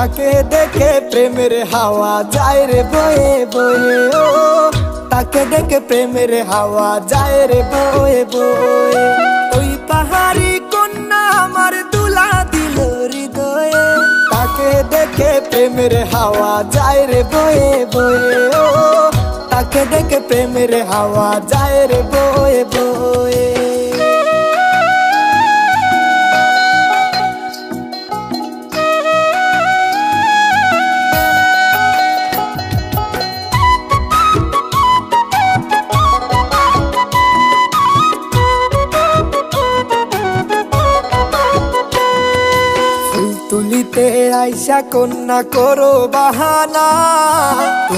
তাকে দেখে প্রেমের হাওয়া যায় রে বয়ে বয়ে, ও তাকে দেখে প্রেমের হাওয়া যায় রে বয়ে বয়ে। ওই পাহাড়ি কন্যা আমার দুলা দিল হৃদয়ে, তাকে দেখে প্রেমের হাওয়া যায় রে বয়ে বয়ে, ও তাকে দেখে প্রেমের হাওয়া যায় রে বয়ে বয়ে। তুলিতে আইসা কন্যা করো বাহানা।